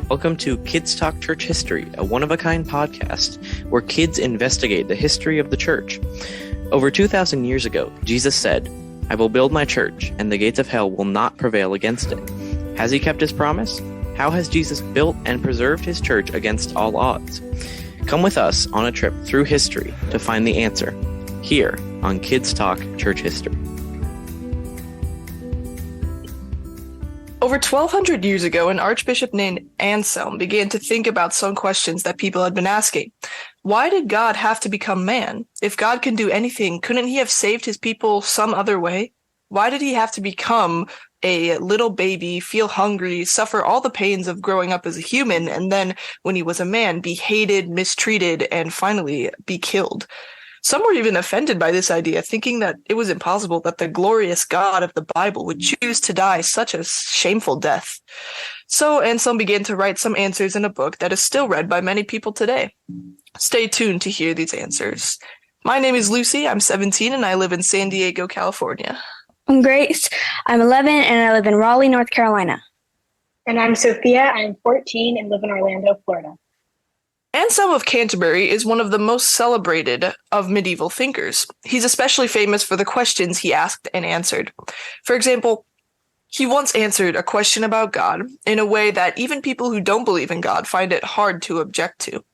Welcome to Kids Talk Church History, a one-of-a-kind podcast where kids investigate the history of the church. Over 2,000 years ago, Jesus said, "I will build my church, and the gates of hell will not prevail against it." Has he kept his promise? How has Jesus built and preserved his church against all odds? Come with us on a trip through history to find the answer, here on Kids Talk Church History. Over 1,200 years ago, an archbishop named Anselm began to think about some questions that people had been asking. Why did God have to become man? If God can do anything, couldn't he have saved his people some other way? Why did he have to become a little baby, feel hungry, suffer all the pains of growing up as a human, and then, when he was a man, be hated, mistreated, and finally be killed? Some were even offended by this idea, thinking that it was impossible that the glorious God of the Bible would choose to die such a shameful death. So Anselm began to write some answers in a book that is still read by many people today. Stay tuned to hear these answers. My name is Lucy, I'm 17, and I live in San Diego, California. I'm Grace, I'm 11, and I live in Raleigh, North Carolina. And I'm Sophia, I'm 14, and live in Orlando, Florida. Anselm of Canterbury is one of the most celebrated of medieval thinkers. He's especially famous for the questions he asked and answered. For example, he once answered a question about God in a way that even people who don't believe in God find it hard to object to.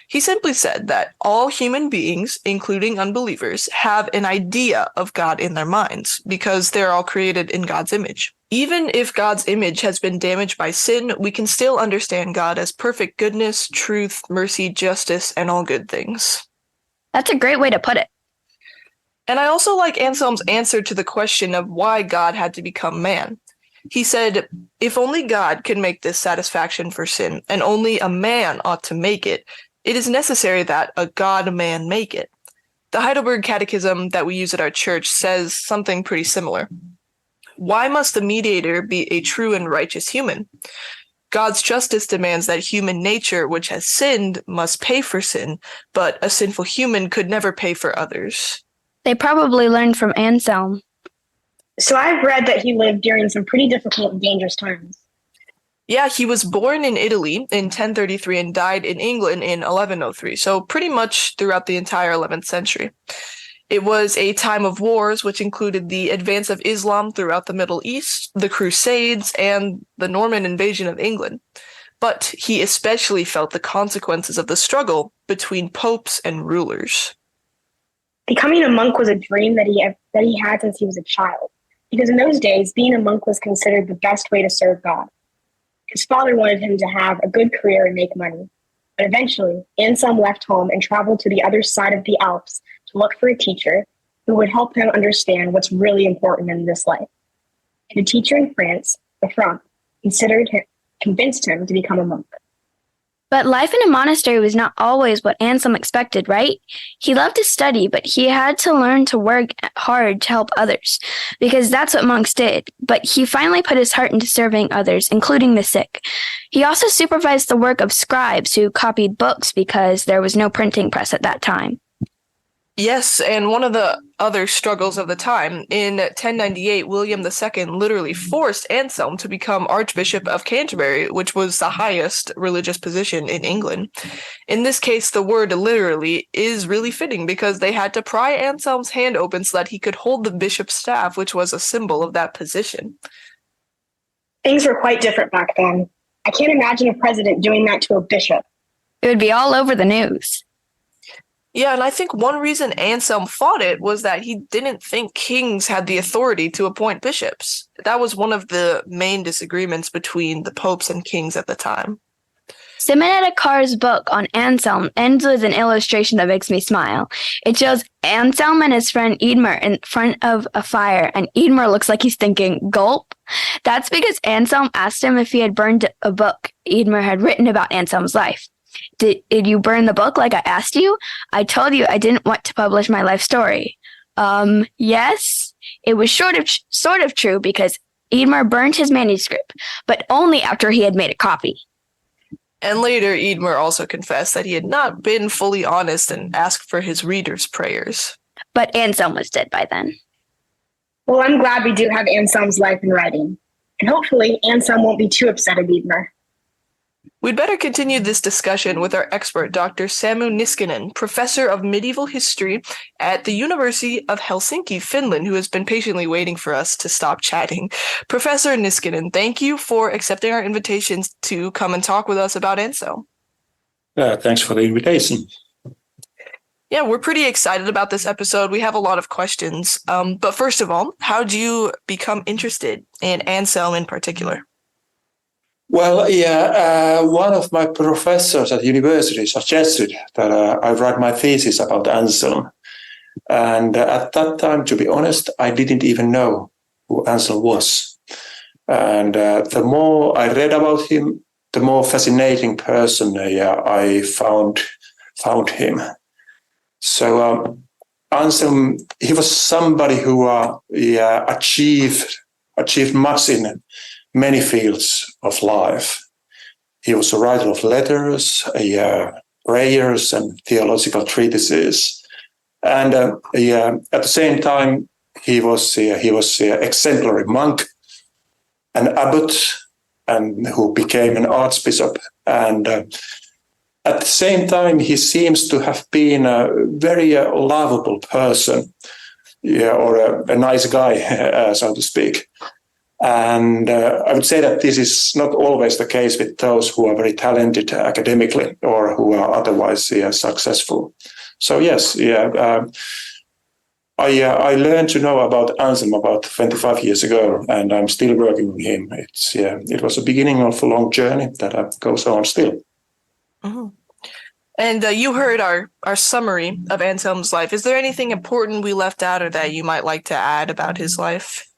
He simply said that all human beings, including unbelievers, have an idea of God in their minds because they're all created in God's image. Even if God's image has been damaged by sin, we can still understand God as perfect goodness, truth, mercy, justice, and all good things. That's a great way to put it. And I also like Anselm's answer to the question of why God had to become man. He said, if only God can make this satisfaction for sin, and only a man ought to make it, it is necessary that a God-man make it. The Heidelberg Catechism that we use at our church says something pretty similar. Why must the mediator be a true and righteous human? God's justice demands that human nature, which has sinned, must pay for sin, but a sinful human could never pay for others. They probably learned from Anselm. So I've read that he lived during some pretty difficult and dangerous times. Yeah, he was born in Italy in 1033 and died in England in 1103, so pretty much throughout the entire 11th century. It was a time of wars, which included the advance of Islam throughout the Middle East, the Crusades, and the Norman invasion of England. But he especially felt the consequences of the struggle between popes and rulers. Becoming a monk was a dream that he had since he was a child, because in those days, being a monk was considered the best way to serve God. His father wanted him to have a good career and make money. But eventually, Anselm left home and traveled to the other side of the Alps to look for a teacher who would help him understand what's really important in this life. And a teacher in France, Lefranc, convinced him to become a monk. But life in a monastery was not always what Anselm expected, right? He loved to study, but he had to learn to work hard to help others, because that's what monks did. But he finally put his heart into serving others, including the sick. He also supervised the work of scribes who copied books because there was no printing press at that time. Yes, and one of the other struggles of the time, in 1098, William II literally forced Anselm to become Archbishop of Canterbury, which was the highest religious position in England. In this case, the word literally is really fitting because they had to pry Anselm's hand open so that he could hold the bishop's staff, which was a symbol of that position. Things were quite different back then. I can't imagine a president doing that to a bishop. It would be all over the news. Yeah, and I think one reason Anselm fought it was that he didn't think kings had the authority to appoint bishops. That was one of the main disagreements between the popes and kings at the time. Simonetta Carr's book on Anselm ends with an illustration that makes me smile. It shows Anselm and his friend Eadmer in front of a fire, and Eadmer looks like he's thinking, gulp. That's because Anselm asked him if he had burned a book Eadmer had written about Anselm's life. Did you burn the book like I asked you? I told you I didn't want to publish my life story. Yes. It was sort of true because Eadmer burned his manuscript, but only after he had made a copy. And later, Eadmer also confessed that he had not been fully honest and asked for his readers' prayers. But Anselm was dead by then. Well, I'm glad we do have Anselm's life in writing. And hopefully, Anselm won't be too upset at Eadmer. We'd better continue this discussion with our expert, Dr. Samu Niskanen, professor of medieval history at the University of Helsinki, Finland, who has been patiently waiting for us to stop chatting. Professor Niskanen, thank you for accepting our invitations to come and talk with us about Anselm. Thanks for the invitation. Yeah, we're pretty excited about this episode. We have a lot of questions. But first of all, how did you become interested in Anselm in particular? Well, one of my professors at university suggested that I write my thesis about Anselm. And at that time, to be honest, I didn't even know who Anselm was. And the more I read about him, the more fascinating person I found him. So Anselm, he was somebody who achieved much in many fields of life. He was a writer of letters, prayers, and theological treatises. And at the same time, he was an exemplary monk, an abbot, and who became an archbishop. And at the same time, he seems to have been a very lovable person, or a nice guy, so to speak. And I would say that this is not always the case with those who are very talented academically or who are otherwise successful. So yes, I learned to know about Anselm about 25 years ago, and I'm still working with him. It was the beginning of a long journey that goes on still. Mm-hmm. And you heard our summary of Anselm's life. Is there anything important we left out or that you might like to add about his life?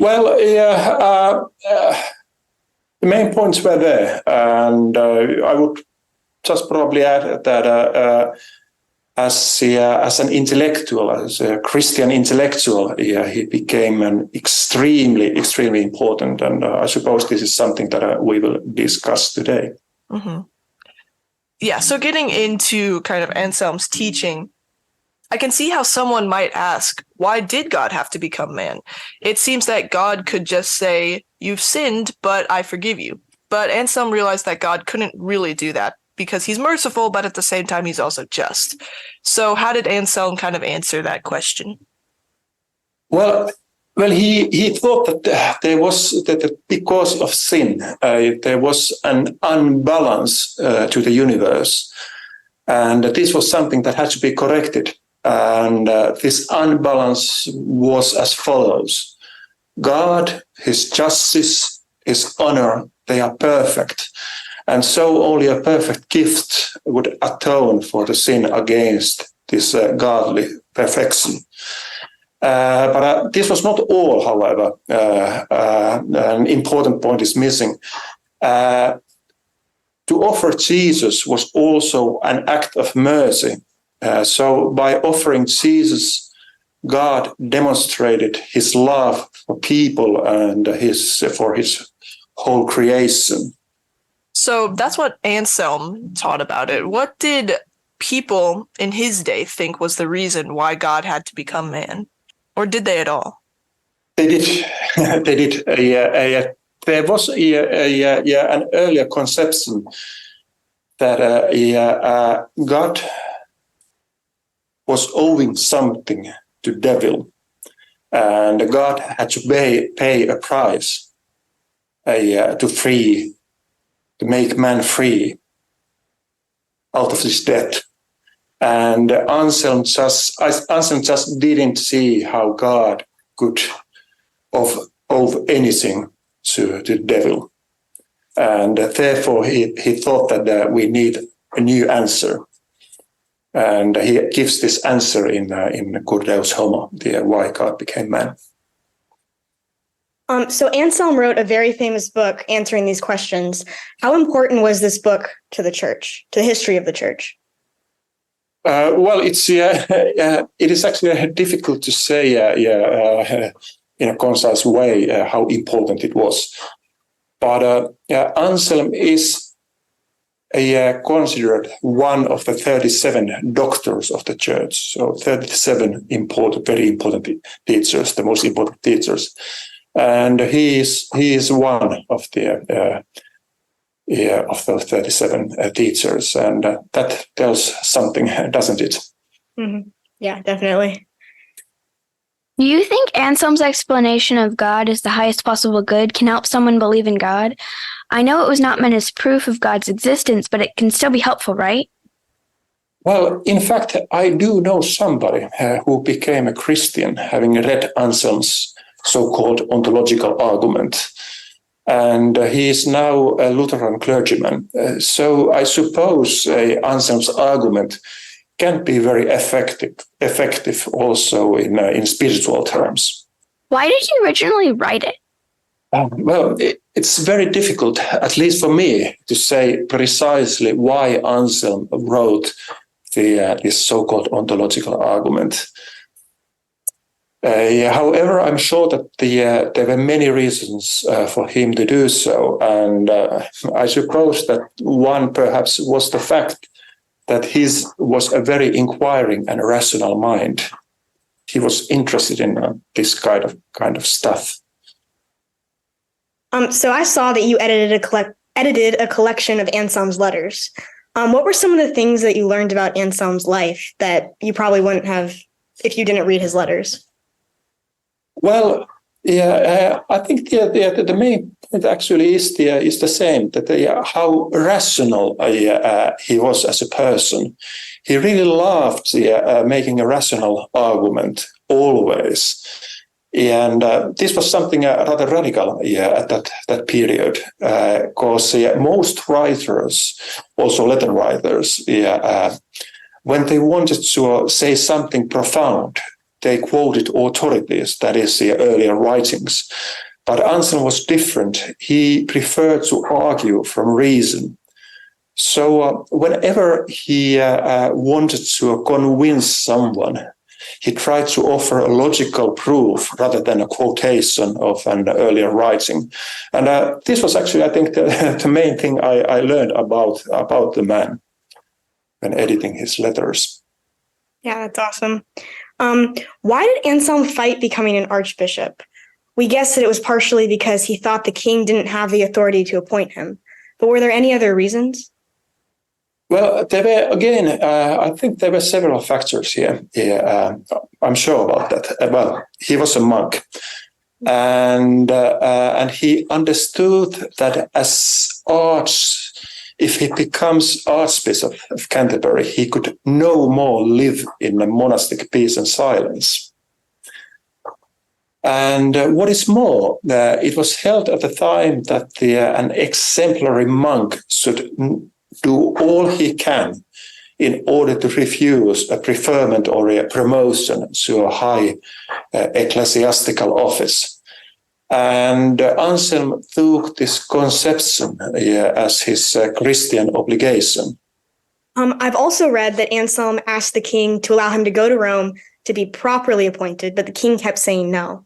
Well, the main points were there, and I would just probably add that as an intellectual, as a Christian intellectual, he became an extremely important, and I suppose this is something that we will discuss today. Mm-hmm. Yeah, so getting into kind of Anselm's teaching, I can see how someone might ask, why did God have to become man? It seems that God could just say, you've sinned, but I forgive you. But Anselm realized that God couldn't really do that because he's merciful, but at the same time, he's also just. So how did Anselm kind of answer that question? Well, he thought that there was that because of sin, there was an unbalance to the universe. And this was something that had to be corrected. And this unbalance was as follows. God, his justice, his honor, they are perfect. And so only a perfect gift would atone for the sin against this godly perfection. But this was not all, however. An important point is missing. To offer Jesus was also an act of mercy. So by offering Jesus, God demonstrated his love for people and for his whole creation. So that's what Anselm taught about it. What did people in his day think was the reason why God had to become man? Or did they at all? They did. They did. There was an earlier conception that God was owing something to devil, and God had to pay a price to make man free out of this debt. And Anselm just didn't see how God could owe anything to the devil. And therefore he thought that we need a new answer. And he gives this answer in Cur Deus Homo, why God became man. So Anselm wrote a very famous book answering these questions. How important was this book to the church, to the history of the church? Well, it is actually difficult to say in a concise way how important it was. But Anselm is considered one of the 37 doctors of the church. So 37 very important teachers, the most important teachers. And he is one of the of those 37 teachers. And that tells something, doesn't it? Mm-hmm. Yeah, definitely. Do you think Anselm's explanation of God as the highest possible good can help someone believe in God? I know it was not meant as proof of God's existence, but it can still be helpful, right? Well, in fact, I do know somebody who became a Christian having read Anselm's so-called ontological argument. And he is now a Lutheran clergyman. So I suppose Anselm's argument can be very effective also in spiritual terms. Why did you originally write it? Well, it's very difficult, at least for me, to say precisely why Anselm wrote this so-called ontological argument. However, I'm sure that there were many reasons for him to do so. And I suppose that one perhaps was the fact that his was a very inquiring and rational mind. He was interested in this kind of stuff. So I saw that you edited a collection of Anselm's letters. What were some of the things that you learned about Anselm's life that you probably wouldn't have if you didn't read his letters? Well, I think the main point actually is the same, that how rational he was as a person. He really loved making a rational argument always. And this was something rather radical at that period, because most writers, also letter writers, when they wanted to say something profound, they quoted authorities, that is, the earlier writings. But Anselm was different. He preferred to argue from reason. So whenever he wanted to convince someone, he tried to offer a logical proof rather than a quotation of an earlier writing. And this was actually, I think, the main thing I learned about the man when editing his letters. Yeah, that's awesome. Why did Anselm fight becoming an archbishop? We guessed that it was partially because he thought the king didn't have the authority to appoint him. But were there any other reasons? Well, there were, again, I think there were several factors here. I'm sure about that. Well, he was a monk. And he understood that if he becomes Archbishop of Canterbury, he could no more live in a monastic peace and silence. And what is more, it was held at the time that an exemplary monk should do all he can in order to refuse a preferment or a promotion to a high ecclesiastical office. And Anselm took this conception as his Christian obligation. I've also read that Anselm asked the king to allow him to go to Rome to be properly appointed, but the king kept saying no.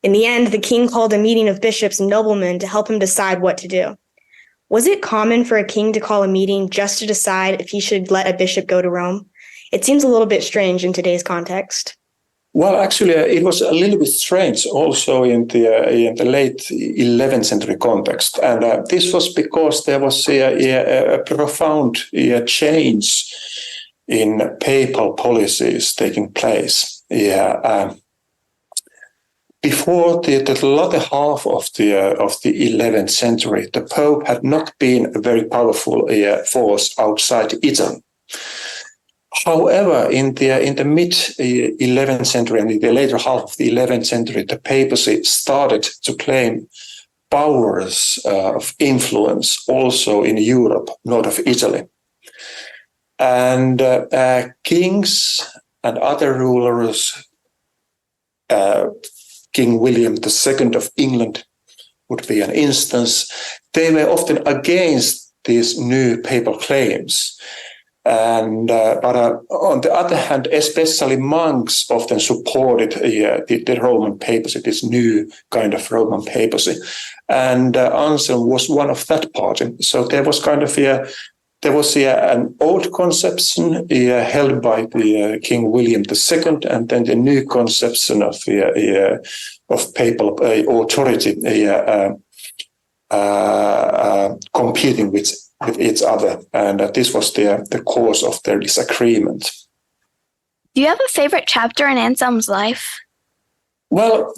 In the end, the king called a meeting of bishops and noblemen to help him decide what to do. Was it common for a king to call a meeting just to decide if he should let a bishop go to Rome? It seems a little bit strange in today's context. Well, actually, it was a little bit strange also in the late 11th century context. And this was because there was a profound change in papal policies taking place. Before the latter half of the 11th century, the Pope had not been a very powerful force outside Italy. However, in the mid 11th century and in the later half of the 11th century, the papacy started to claim powers of influence also in Europe, north of Italy. And kings and other rulers, King William II of England would be an instance, they were often against these new papal claims. And but on the other hand, especially monks often supported the Roman papacy, this new kind of Roman papacy. And Anselm was one of that party. So there was kind of an old conception held by the King William II, and then the new conception of papal authority competing with each other, and this was the cause of their disagreement. Do you have a favorite chapter in Anselm's life? Well,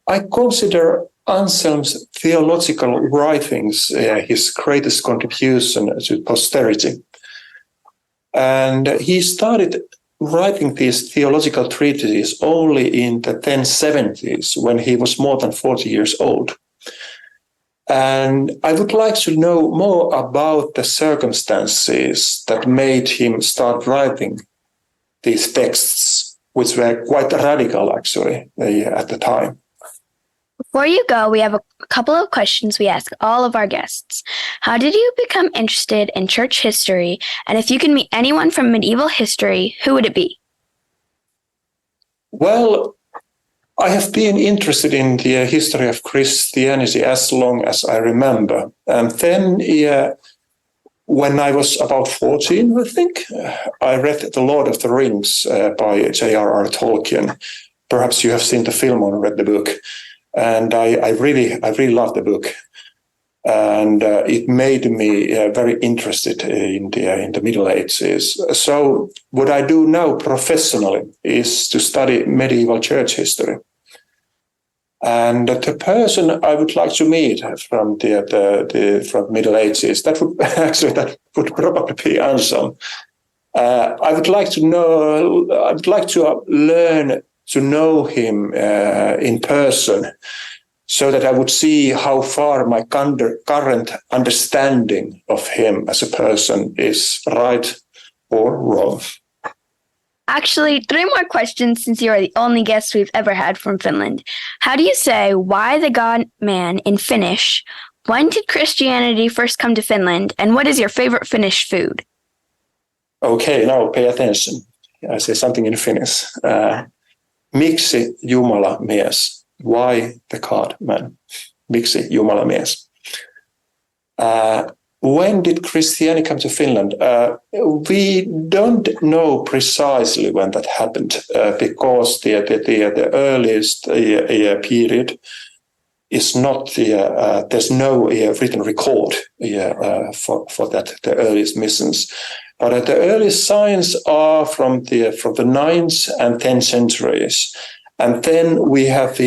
I consider Anselm's theological writings his greatest contribution to posterity. And he started writing these theological treatises only in the 1070s, when he was more than 40 years old. And I would like to know more about the circumstances that made him start writing these texts, which were quite radical, actually, at the time. Before you go, we have a couple of questions we ask all of our guests. How did you become interested in church history? And if you could meet anyone from medieval history, who would it be? Well, I have been interested in the history of Christianity as long as I remember. And then when I was about 14, I think, I read The Lord of the Rings by J.R.R. Tolkien. Perhaps you have seen the film or read the book. And I really loved the book. And it made me very interested in the Middle Ages. So what I do now professionally is to study medieval church history. And the person I would like to meet from from Middle Ages, that would probably be Anselm. I would like to learn to know him in person, so that I would see how far my current understanding of him as a person is right or wrong. Actually, 3 more questions since you are the only guest we've ever had from Finland. How do you say "why the God-man" in Finnish? When did Christianity first come to Finland? And what is your favorite Finnish food? Okay, now pay attention. I say something in Finnish. Miksi, Jumala, mies. Why the God-man? Miksi, Jumala, mies. When did Christianity come to Finland? We don't know precisely when that happened, because the earliest period is not there's no written record for that, the earliest missions. But the earliest signs are from the 9th and 10th centuries. And then we have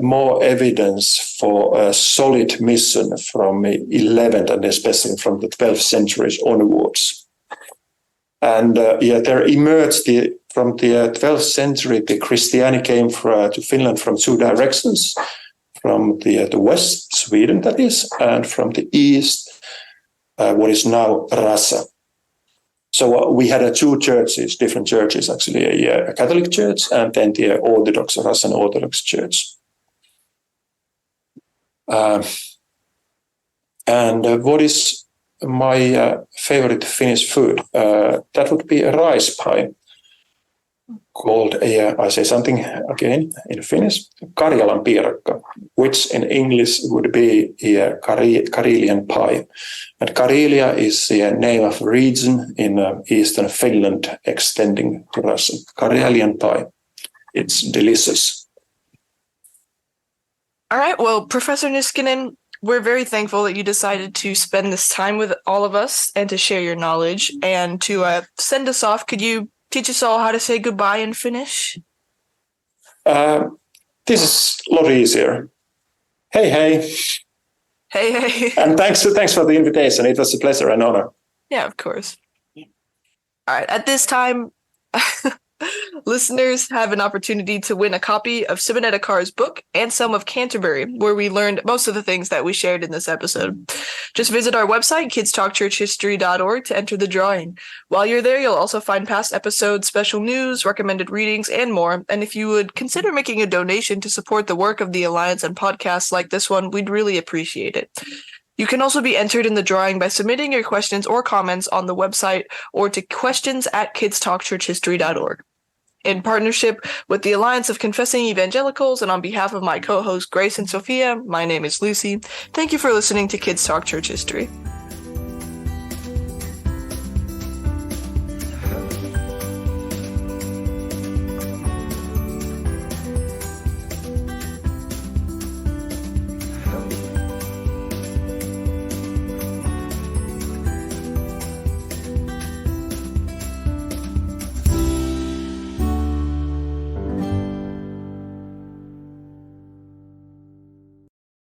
more evidence for a solid mission from 11th and especially from the 12th centuries onwards. And there emerged from the 12th century, the Christianity came to Finland from 2 directions, from the west, Sweden that is, and from the east, what is now Russia. So we had 2 churches, different churches, actually, a Catholic church and then the Russian Orthodox Church. And what is my favorite Finnish food? That would be a rice pie called, I say something again in Finnish, Karjalan piirakka, which in English would be a Karelian pie. And Karelia is the name of a region in eastern Finland extending to Russia. Karelian pie. It's delicious. All right. Well, Professor Niskanen, we're very thankful that you decided to spend this time with all of us and to share your knowledge. And to send us off, could you teach us all how to say goodbye in Finnish? This is a lot easier. Hei hei. Hey, hey. And thanks for the invitation. It was a pleasure and honor. Yeah, of course. All right. At this time, listeners have an opportunity to win a copy of Simonetta Carr's book, Anselm of Canterbury, where we learned most of the things that we shared in this episode. Just visit our website, kidstalkchurchhistory.org, to enter the drawing. While you're there, you'll also find past episodes, special news, recommended readings, and more. And if you would consider making a donation to support the work of the Alliance and podcasts like this one, we'd really appreciate it. You can also be entered in the drawing by submitting your questions or comments on the website or to questions@kidstalkchurchhistory.org. In partnership with the Alliance of Confessing Evangelicals and on behalf of my co-hosts Grace and Sophia, my name is Lucy. Thank you for listening to Kids Talk Church History.